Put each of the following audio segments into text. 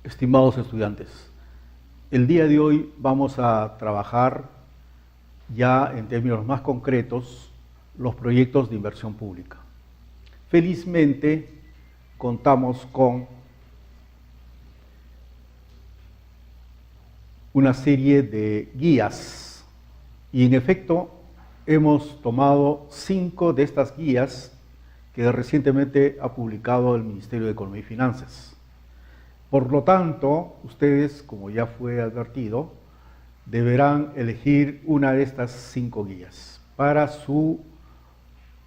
Estimados estudiantes, el día de hoy vamos a trabajar ya en términos más concretos los proyectos de inversión pública. Felizmente contamos con una serie de guías y en efecto hemos tomado 5 de estas guías que recientemente ha publicado el Ministerio de Economía y Finanzas. Por lo tanto, ustedes, como ya fue advertido, deberán elegir una de estas 5 guías para su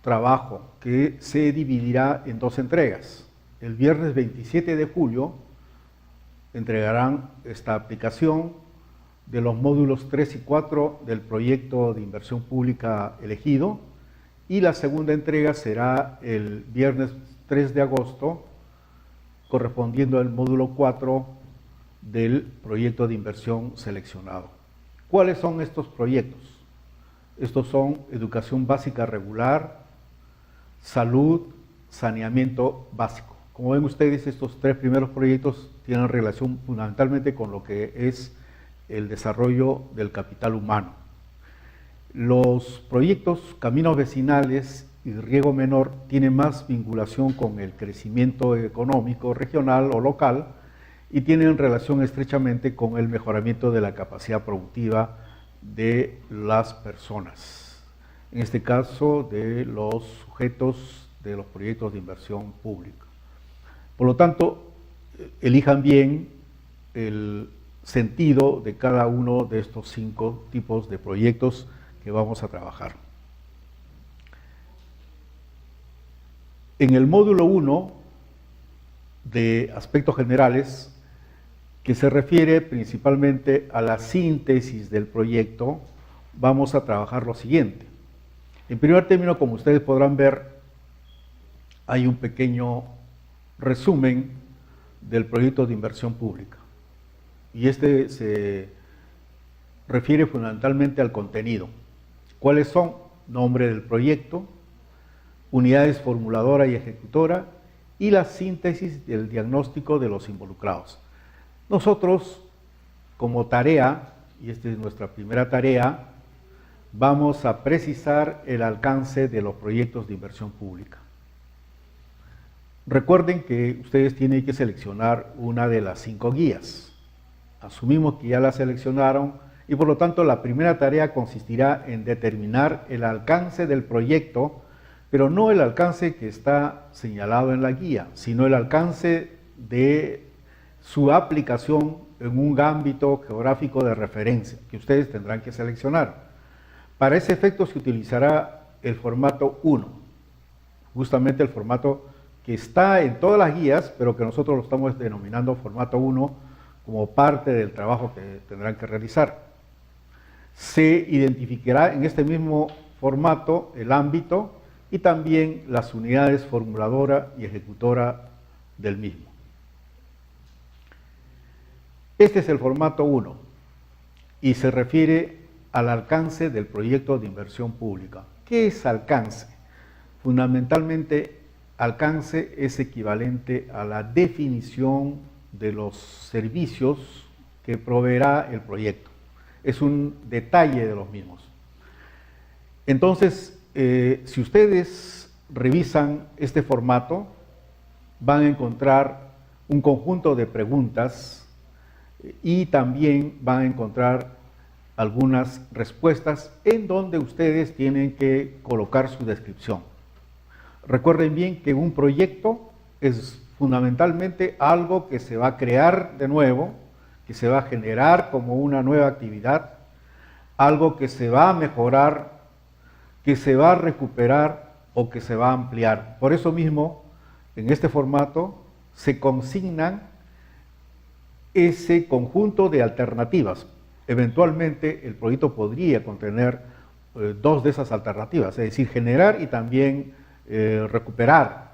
trabajo, que se dividirá en 2 entregas. El viernes 27 de julio entregarán esta aplicación de los módulos 3 y 4 del proyecto de inversión pública elegido, y la segunda entrega será el viernes 3 de agosto, correspondiendo al módulo 4 del proyecto de inversión seleccionado. ¿Cuáles son estos proyectos? Estos son educación básica regular, salud, saneamiento básico. Como ven ustedes, estos 3 primeros proyectos tienen relación fundamentalmente con lo que es el desarrollo del capital humano. Los proyectos caminos vecinales y riego menor tienen más vinculación con el crecimiento económico regional o local y tienen relación estrechamente con el mejoramiento de la capacidad productiva de las personas, en este caso de los sujetos de los proyectos de inversión pública. Por lo tanto, elijan bien el sentido de cada uno de estos 5 tipos de proyectos que vamos a trabajar. En el módulo 1 de aspectos generales, que se refiere principalmente a la síntesis del proyecto, vamos a trabajar lo siguiente. En primer término, como ustedes podrán ver, hay un pequeño resumen del proyecto de inversión pública. Y este se refiere fundamentalmente al contenido. ¿Cuáles son? Nombre del proyecto, unidades formuladora y ejecutora, y la síntesis del diagnóstico de los involucrados. Nosotros, como tarea, y esta es nuestra primera tarea, vamos a precisar el alcance de los proyectos de inversión pública. Recuerden que ustedes tienen que seleccionar una de las 5 guías. Asumimos que ya la seleccionaron y por lo tanto la primera tarea consistirá en determinar el alcance del proyecto, pero no el alcance que está señalado en la guía, sino el alcance de su aplicación en un ámbito geográfico de referencia que ustedes tendrán que seleccionar. Para ese efecto se utilizará el formato 1, justamente el formato que está en todas las guías, pero que nosotros lo estamos denominando formato 1 como parte del trabajo que tendrán que realizar. Se identificará en este mismo formato el ámbito y también las unidades formuladora y ejecutora del mismo. Este es el formato 1 y se refiere al alcance del proyecto de inversión pública. ¿Qué es alcance? Fundamentalmente, alcance es equivalente a la definición de los servicios que proveerá el proyecto. Es un detalle de los mismos. Entonces, si ustedes revisan este formato, van a encontrar un conjunto de preguntas y también van a encontrar algunas respuestas en donde ustedes tienen que colocar su descripción. Recuerden bien que un proyecto es fundamentalmente algo que se va a crear de nuevo, que se va a generar como una nueva actividad, algo que se va a mejorar, que se va a recuperar o que se va a ampliar. Por eso mismo, en este formato se consignan ese conjunto de alternativas. Eventualmente el proyecto podría contener 2 de esas alternativas, es decir, generar y también recuperar,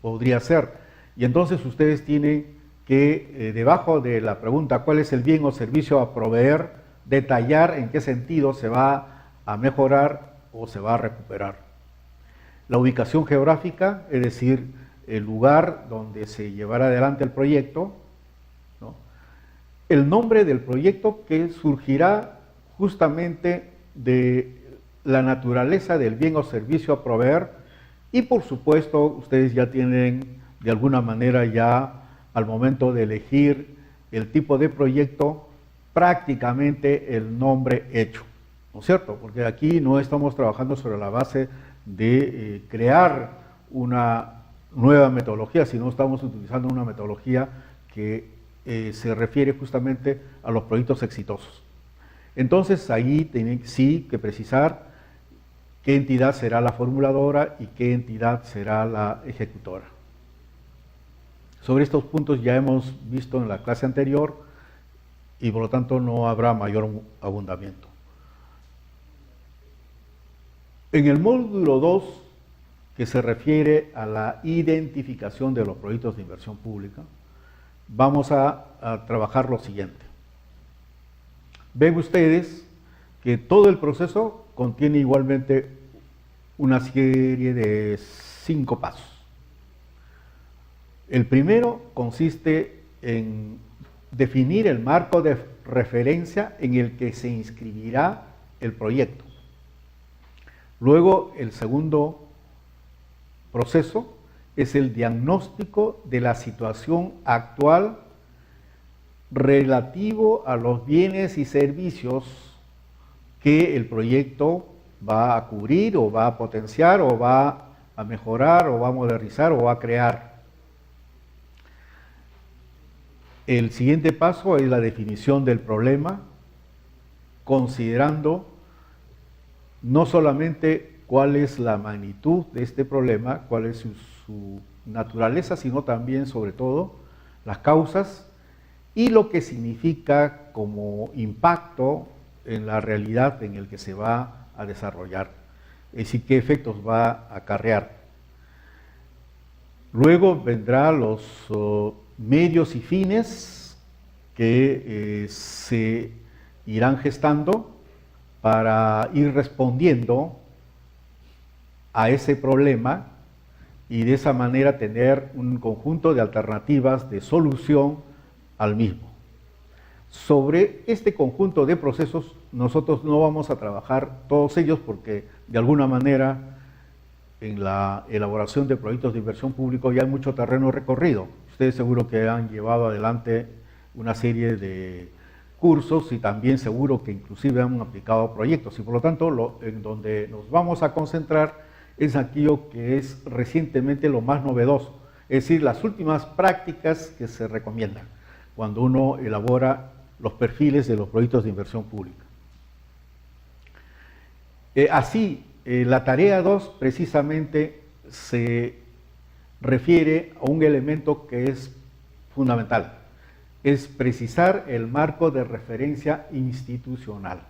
podría ser. Y entonces ustedes tienen que, debajo de la pregunta ¿cuál es el bien o servicio a proveer?, detallar en qué sentido se va a mejorar o se va a recuperar. La ubicación geográfica, es decir, el lugar donde se llevará adelante el proyecto, ¿no? el nombre del proyecto, que surgirá justamente de la naturaleza del bien o servicio a proveer, y por supuesto ustedes ya tienen de alguna manera ya al momento de elegir el tipo de proyecto prácticamente el nombre hecho, ¿no es cierto? Porque aquí no estamos trabajando sobre la base de crear una nueva metodología, sino estamos utilizando una metodología que se refiere justamente a los proyectos exitosos. Entonces ahí tienen sí que precisar qué entidad será la formuladora y qué entidad será la ejecutora. Sobre estos puntos ya hemos visto en la clase anterior y por lo tanto no habrá mayor abundamiento. En el módulo 2, que se refiere a la identificación de los proyectos de inversión pública, vamos a trabajar lo siguiente. Ven ustedes que todo el proceso contiene igualmente una serie de 5 pasos. El primero consiste en definir el marco de referencia en el que se inscribirá el proyecto. Luego, el segundo proceso es el diagnóstico de la situación actual relativo a los bienes y servicios que el proyecto va a cubrir o va a potenciar o va a mejorar o va a modernizar o va a crear. El siguiente paso es la definición del problema, considerando no solamente cuál es la magnitud de este problema, cuál es su naturaleza, sino también, sobre todo, las causas y lo que significa como impacto en la realidad en el que se va a desarrollar, es decir, qué efectos va a acarrear. Luego vendrán los medios y fines que se irán gestando para ir respondiendo a ese problema y de esa manera tener un conjunto de alternativas de solución al mismo. Sobre este conjunto de procesos nosotros no vamos a trabajar todos ellos porque de alguna manera en la elaboración de proyectos de inversión pública ya hay mucho terreno recorrido. Ustedes seguro que han llevado adelante una serie de cursos y también seguro que inclusive han aplicado proyectos y por lo tanto en donde nos vamos a concentrar es aquello que es recientemente lo más novedoso, es decir, las últimas prácticas que se recomiendan cuando uno elabora los perfiles de los proyectos de inversión pública. Así, la tarea 2 precisamente se refiere a un elemento que es fundamental, es precisar el marco de referencia institucional.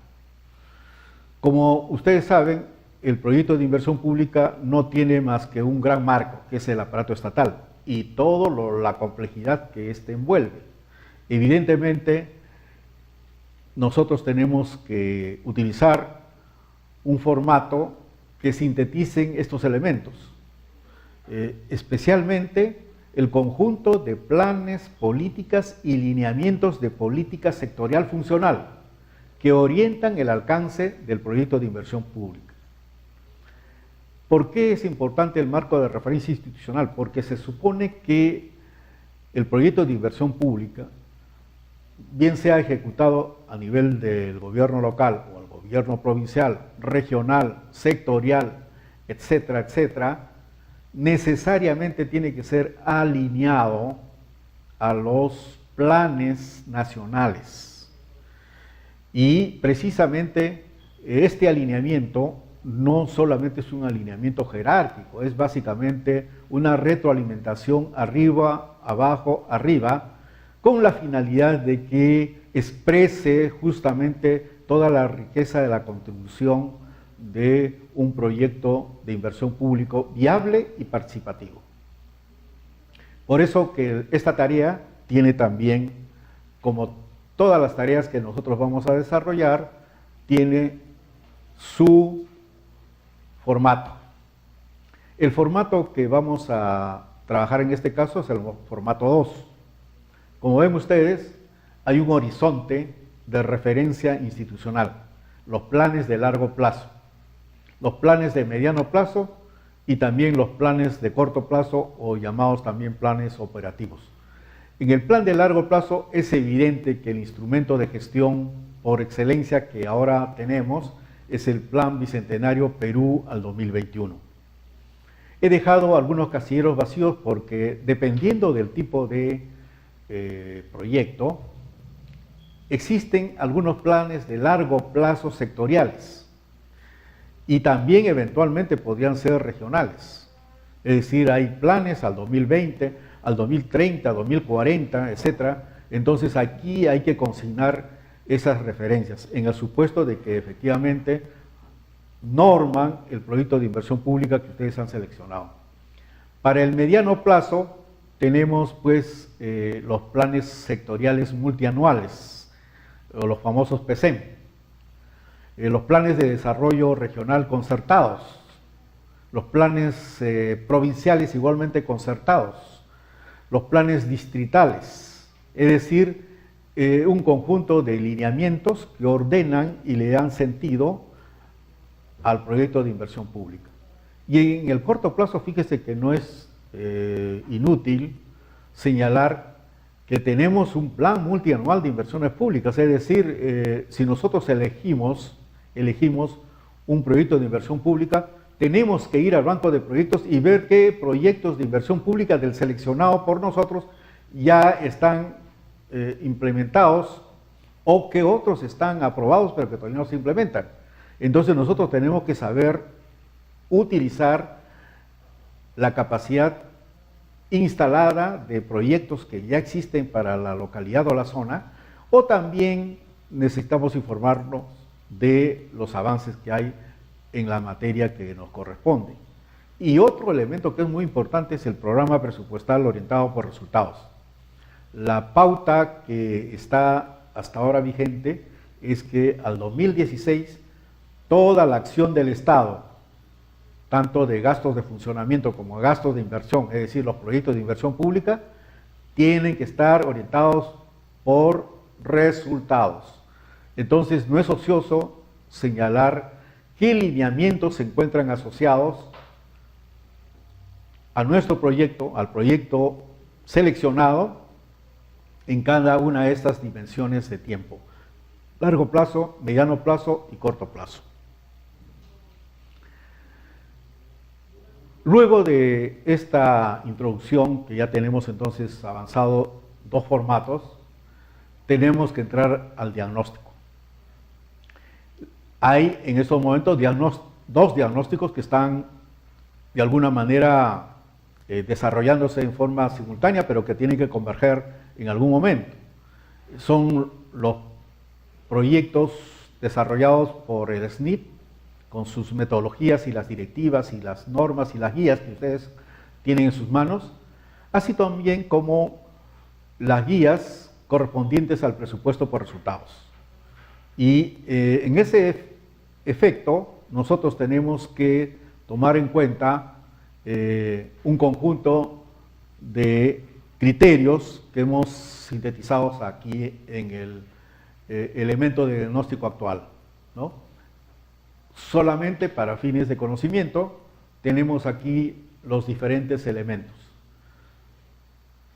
Como ustedes saben, el proyecto de inversión pública no tiene más que un gran marco, que es el aparato estatal, y toda la complejidad que éste envuelve. Evidentemente, nosotros tenemos que utilizar un formato que sinteticen estos elementos, especialmente el conjunto de planes, políticas y lineamientos de política sectorial funcional que orientan el alcance del proyecto de inversión pública. ¿Por qué es importante el marco de referencia institucional? Porque se supone que el proyecto de inversión pública, bien sea ejecutado a nivel del gobierno local o al gobierno provincial, regional, sectorial, etcétera, etcétera, necesariamente tiene que ser alineado a los planes nacionales. Y precisamente este alineamiento no solamente es un alineamiento jerárquico, es básicamente una retroalimentación arriba, abajo, arriba, con la finalidad de que exprese justamente toda la riqueza de la contribución de un proyecto de inversión público viable y participativo. Por eso que esta tarea tiene también, como todas las tareas que nosotros vamos a desarrollar, tiene su formato. El formato que vamos a trabajar en este caso es el formato 2. Como ven ustedes, hay un horizonte de referencia institucional, los planes de largo plazo, los planes de mediano plazo y también los planes de corto plazo o llamados también planes operativos. En el plan de largo plazo es evidente que el instrumento de gestión por excelencia que ahora tenemos es el Plan Bicentenario Perú al 2021. He dejado algunos casilleros vacíos porque dependiendo del tipo de proyecto, existen algunos planes de largo plazo sectoriales y también eventualmente podrían ser regionales. Es decir, hay planes al 2020, al 2030, 2040, etc. Entonces aquí hay que consignar esas referencias en el supuesto de que efectivamente norman el proyecto de inversión pública que ustedes han seleccionado. Para el mediano plazo tenemos pues los planes sectoriales multianuales, o los famosos PSEM, los planes de desarrollo regional concertados, los planes provinciales igualmente concertados, los planes distritales, es decir, un conjunto de lineamientos que ordenan y le dan sentido al proyecto de inversión pública. Y en el corto plazo, fíjese que no es inútil señalar que tenemos un plan multianual de inversiones públicas, es decir, si nosotros elegimos un proyecto de inversión pública, tenemos que ir al banco de proyectos y ver qué proyectos de inversión pública del seleccionado por nosotros ya están implementados o que otros están aprobados pero que todavía no se implementan. Entonces nosotros tenemos que saber utilizar la capacidad instalada de proyectos que ya existen para la localidad o la zona, o también necesitamos informarnos de los avances que hay en la materia que nos corresponde. Y otro elemento que es muy importante es el programa presupuestal orientado por resultados. La pauta que está hasta ahora vigente es que al 2016 toda la acción del Estado, tanto de gastos de funcionamiento como gastos de inversión, es decir, los proyectos de inversión pública, tienen que estar orientados por resultados. Entonces, no es ocioso señalar qué lineamientos se encuentran asociados a nuestro proyecto, al proyecto seleccionado, en cada una de estas dimensiones de tiempo: largo plazo, mediano plazo y corto plazo. Luego de esta introducción, que ya tenemos entonces avanzado 2 formatos, tenemos que entrar al diagnóstico. Hay en estos momentos 2 diagnósticos que están de alguna manera desarrollándose en forma simultánea, pero que tienen que converger en algún momento. Son los proyectos desarrollados por el SNIP, con sus metodologías y las directivas y las normas y las guías que ustedes tienen en sus manos, así también como las guías correspondientes al presupuesto por resultados. Y en ese efecto, nosotros tenemos que tomar en cuenta un conjunto de criterios que hemos sintetizado aquí en el elemento de diagnóstico actual, ¿no? Solamente para fines de conocimiento tenemos aquí los diferentes elementos.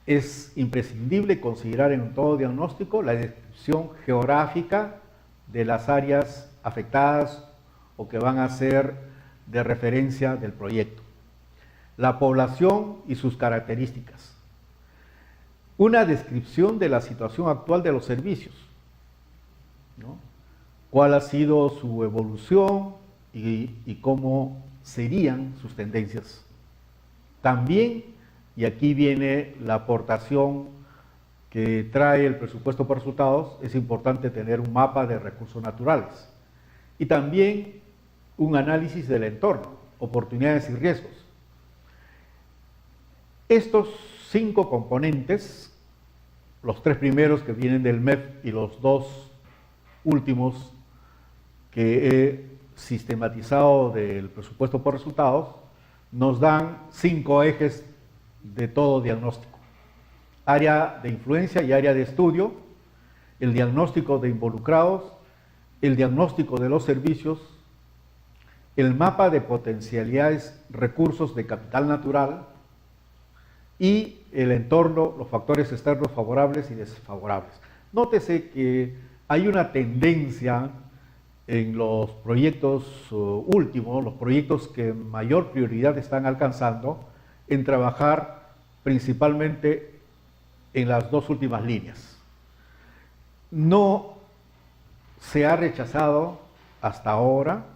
Es imprescindible considerar en todo diagnóstico la descripción geográfica de las áreas afectadas o que van a ser de referencia del proyecto, la población y sus características, una descripción de la situación actual de los servicios, ¿no? Cuál ha sido su evolución y cómo serían sus tendencias. También, y aquí viene la aportación que trae el presupuesto por resultados, es importante tener un mapa de recursos naturales y también un análisis del entorno, oportunidades y riesgos. Estos 5 componentes, los 3 primeros que vienen del MEF y los 2 últimos que he sistematizado del presupuesto por resultados, nos dan 5 ejes de todo diagnóstico: área de influencia y área de estudio, el diagnóstico de involucrados, el diagnóstico de los servicios, el mapa de potencialidades, recursos de capital natural y el entorno, los factores externos favorables y desfavorables. Nótese que hay una tendencia en los proyectos últimos, los proyectos que mayor prioridad están alcanzando, en trabajar principalmente en las dos últimas líneas. No se ha rechazado hasta ahora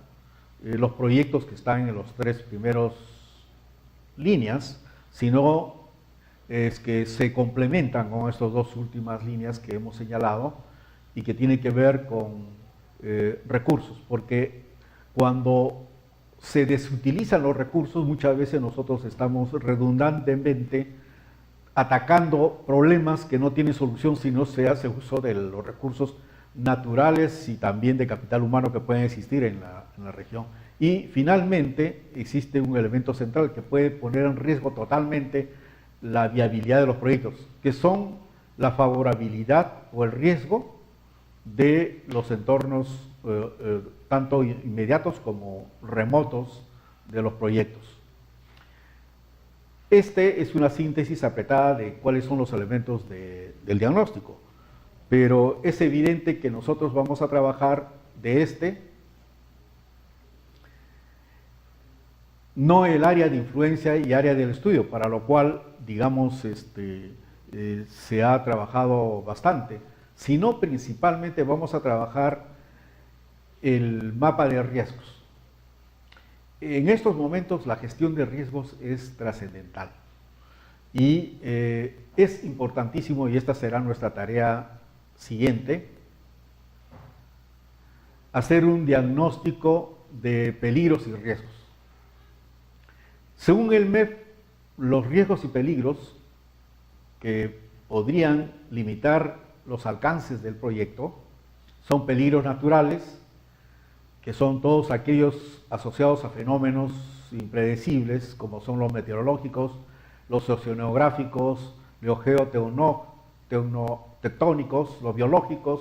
los proyectos que están en los tres primeros líneas, sino es que se complementan con estas dos últimas líneas que hemos señalado y que tienen que ver con recursos, porque cuando se desutilizan los recursos, muchas veces nosotros estamos redundantemente atacando problemas que no tienen solución si no se hace uso de los recursos naturales y también de capital humano que pueden existir en la región. Y finalmente existe un elemento central que puede poner en riesgo totalmente la viabilidad de los proyectos, que son la favorabilidad o el riesgo de los entornos tanto inmediatos como remotos de los proyectos. Este es una síntesis apretada de cuáles son los elementos del diagnóstico, pero es evidente que nosotros vamos a trabajar de no el área de influencia y área del estudio, para lo cual, digamos, se ha trabajado bastante, sino principalmente vamos a trabajar el mapa de riesgos. En estos momentos la gestión de riesgos es trascendental y es importantísimo, y esta será nuestra tarea siguiente, hacer un diagnóstico de peligros y riesgos. Según el MEF, los riesgos y peligros que podrían limitar los alcances del proyecto son peligros naturales, que son todos aquellos asociados a fenómenos impredecibles, como son los meteorológicos, los socioneográficos, los geotectónicos, los biológicos,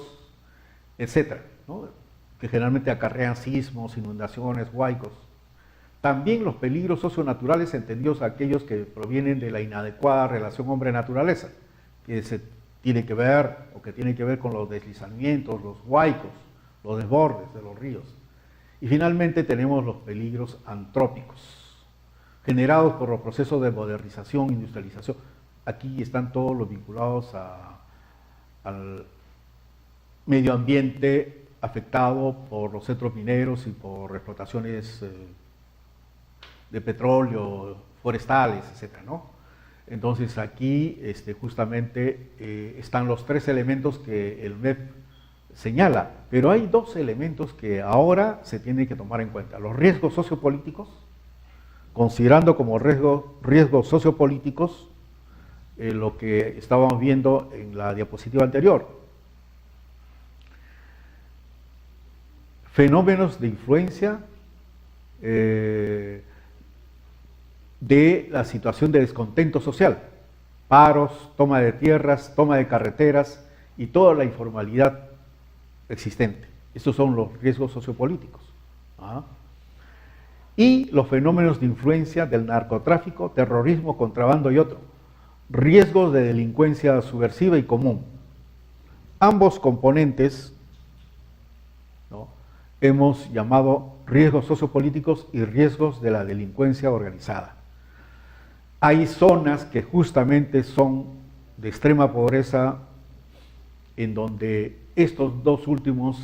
etcétera, ¿no? Que generalmente acarrean sismos, inundaciones, huaicos. También los peligros socionaturales, entendidos aquellos que provienen de la inadecuada relación hombre-naturaleza, que se tiene que ver o que tiene que ver con los deslizamientos, los huaicos, los desbordes de los ríos. Y finalmente tenemos los peligros antrópicos, generados por los procesos de modernización, industrialización. Aquí están todos los vinculados al medio ambiente afectado por los centros mineros y por explotaciones de petróleo, forestales, etcétera, ¿no? Entonces aquí justamente están los tres elementos que el MEF señala, pero hay dos elementos que ahora se tienen que tomar en cuenta. Los riesgos sociopolíticos, considerando como riesgos sociopolíticos lo que estábamos viendo en la diapositiva anterior. Fenómenos de influencia de la situación de descontento social, paros, toma de tierras, toma de carreteras y toda la informalidad existente. Estos son los riesgos sociopolíticos. Y los fenómenos de influencia del narcotráfico, terrorismo, contrabando y otro. Riesgos de delincuencia subversiva y común. Ambos componentes, ¿no?, hemos llamado riesgos sociopolíticos y riesgos de la delincuencia organizada. Hay zonas que justamente son de extrema pobreza, en donde estos dos últimos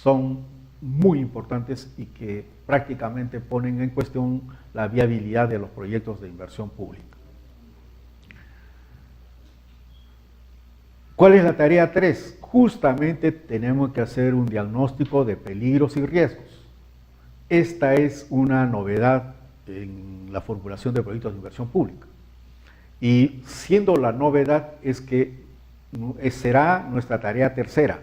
son muy importantes y que prácticamente ponen en cuestión la viabilidad de los proyectos de inversión pública. ¿Cuál es la tarea 3? Justamente tenemos que hacer un diagnóstico de peligros y riesgos. Esta es una novedad en la formulación de proyectos de inversión pública. Y siendo la novedad es que será nuestra tarea tercera.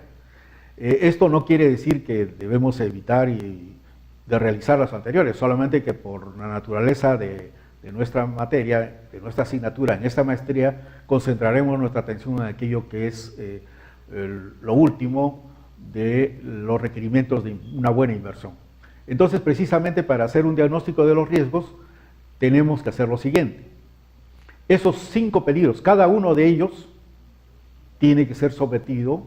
Esto no quiere decir que debemos evitar de realizar las anteriores, solamente que por la naturaleza de nuestra materia, de nuestra asignatura en esta maestría, concentraremos nuestra atención en aquello que es lo último de los requerimientos de una buena inversión. Entonces, precisamente para hacer un diagnóstico de los riesgos, tenemos que hacer lo siguiente. Esos 5 peligros, cada uno de ellos tiene que ser sometido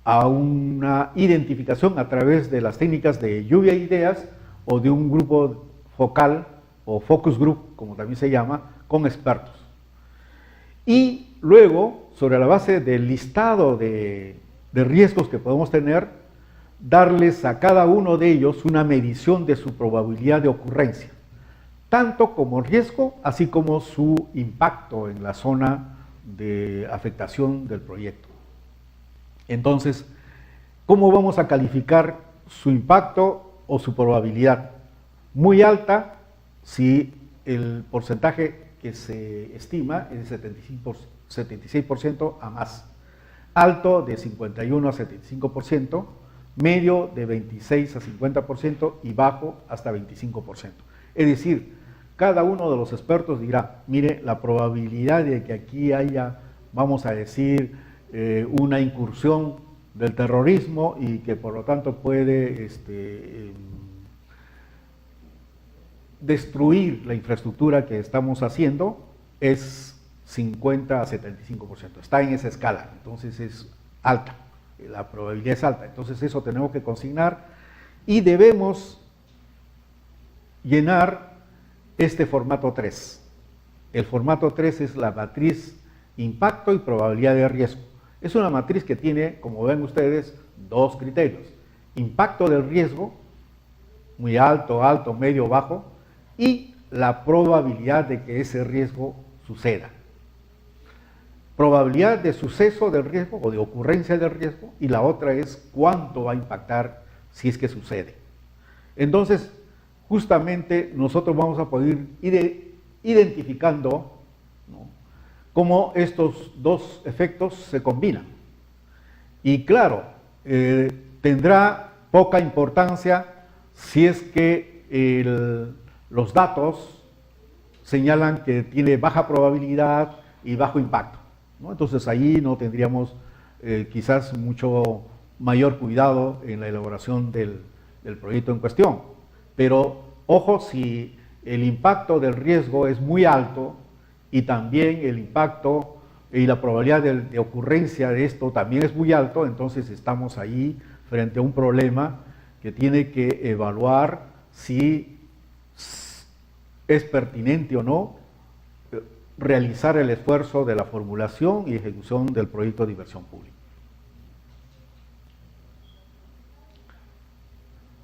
a una identificación a través de las técnicas de lluvia de ideas o de un grupo focal o focus group, como también se llama, con expertos. Y luego, sobre la base del listado de riesgos que podemos tener, darles a cada uno de ellos una medición de su probabilidad de ocurrencia, tanto como riesgo, así como su impacto en la zona de afectación del proyecto. Entonces, ¿cómo vamos a calificar su impacto o su probabilidad? Muy alta si el porcentaje que se estima es de 76% a más, alto de 51 a 75%, medio de 26 a 50% y bajo hasta 25%. Es decir, cada uno de los expertos dirá, mire, la probabilidad de que aquí haya, vamos a decir, una incursión del terrorismo y que por lo tanto puede destruir la infraestructura que estamos haciendo es 50 a 75%. Está en esa escala, entonces es alta, la probabilidad es alta. Entonces eso tenemos que consignar y debemos llenar este formato 3. El formato 3 es la matriz impacto y probabilidad de riesgo. Es una matriz que tiene, como ven ustedes, 2 criterios. Impacto del riesgo, muy alto, alto, medio, bajo, y la probabilidad de que ese riesgo suceda. Probabilidad de suceso del riesgo o de ocurrencia del riesgo, y la otra es cuánto va a impactar si es que sucede. Entonces, justamente nosotros vamos a poder ir identificando, ¿no?, cómo estos 2 efectos se combinan. Y claro, tendrá poca importancia si es que los datos señalan que tiene baja probabilidad y bajo impacto, ¿no? Entonces ahí no tendríamos quizás mucho mayor cuidado en la elaboración del proyecto en cuestión. Pero ojo, si el impacto del riesgo es muy alto y también el impacto y la probabilidad de ocurrencia de esto también es muy alto, entonces estamos ahí frente a un problema que tiene que evaluar si es pertinente o no realizar el esfuerzo de la formulación y ejecución del proyecto de inversión pública.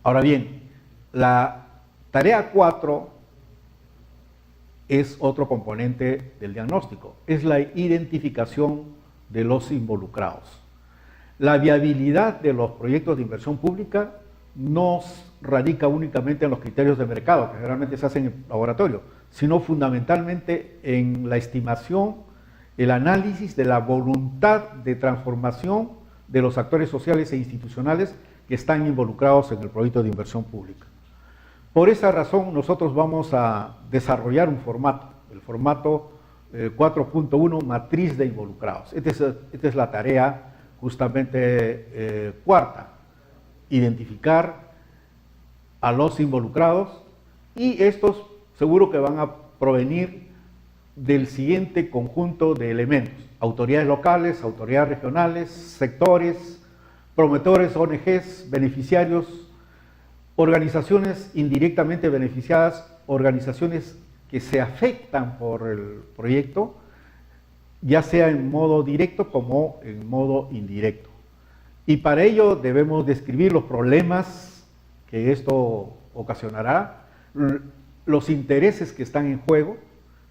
Ahora bien, la tarea 4 es otro componente del diagnóstico, es la identificación de los involucrados. La viabilidad de los proyectos de inversión pública no radica únicamente en los criterios de mercado, que generalmente se hacen en laboratorio, sino fundamentalmente en la estimación, el análisis de la voluntad de transformación de los actores sociales e institucionales que están involucrados en el proyecto de inversión pública. Por esa razón, nosotros vamos a desarrollar un formato, el formato 4.1, matriz de involucrados. Esta es la tarea justamente cuarta, identificar a los involucrados, y estos seguro que van a provenir del siguiente conjunto de elementos: autoridades locales, autoridades regionales, sectores, promotores, ONGs, beneficiarios, organizaciones indirectamente beneficiadas, organizaciones que se afectan por el proyecto, ya sea en modo directo como en modo indirecto. Y para ello debemos describir los problemas que esto ocasionará, los intereses que están en juego,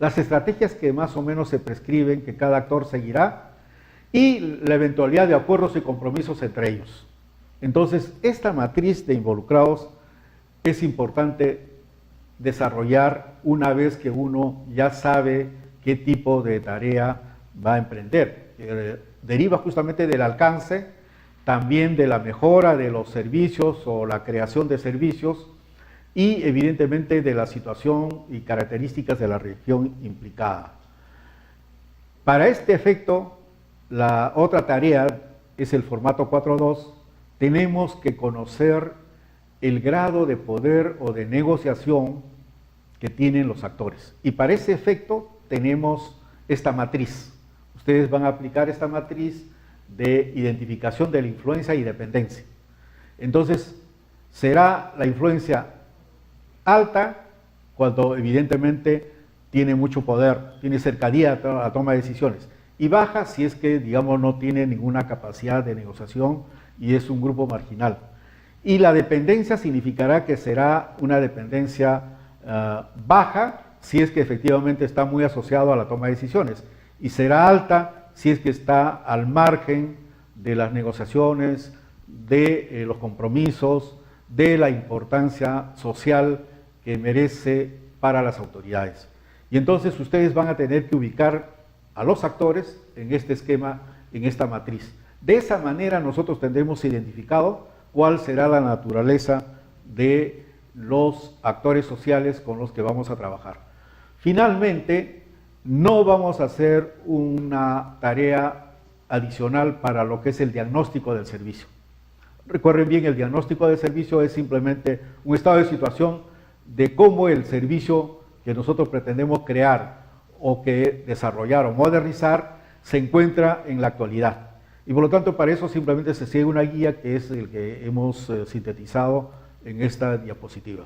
las estrategias que más o menos se prescriben que cada actor seguirá y la eventualidad de acuerdos y compromisos entre ellos. Entonces, esta matriz de involucrados es importante desarrollar una vez que uno ya sabe qué tipo de tarea va a emprender. Deriva justamente del alcance, también de la mejora de los servicios o la creación de servicios y evidentemente de la situación y características de la región implicada. Para este efecto, La otra tarea es el formato 4.2. Tenemos que conocer el grado de poder o de negociación que tienen los actores. Y para ese efecto tenemos esta matriz. Ustedes van a aplicar esta matriz de identificación de la influencia y dependencia. Entonces, será la influencia alta cuando evidentemente tiene mucho poder, tiene cercanía a la toma de decisiones, y baja si es que, digamos, no tiene ninguna capacidad de negociación y es un grupo marginal. Y la dependencia significará que será una dependencia baja si es que efectivamente está muy asociado a la toma de decisiones, y será alta si es que está al margen de las negociaciones, de los compromisos, de la importancia social que merece para las autoridades. Y entonces ustedes van a tener que ubicar a los actores en este esquema, en esta matriz. De esa manera nosotros tendremos identificado cuál será la naturaleza de los actores sociales con los que vamos a trabajar. Finalmente, no vamos a hacer una tarea adicional para lo que es el diagnóstico del servicio. Recuerden bien, el diagnóstico del servicio es simplemente un estado de situación de cómo el servicio que nosotros pretendemos crear o que desarrollar o modernizar se encuentra en la actualidad. Y por lo tanto, para eso simplemente se sigue una guía que es el que hemos sintetizado en esta diapositiva.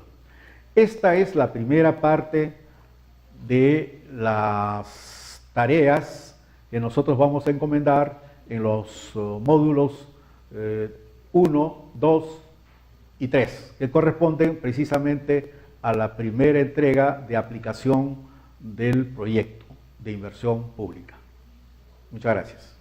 Esta es la primera parte de las tareas que nosotros vamos a encomendar en los módulos 1, 2 y 3, que corresponden precisamente a la primera entrega de aplicación del proyecto de inversión pública. Muchas gracias.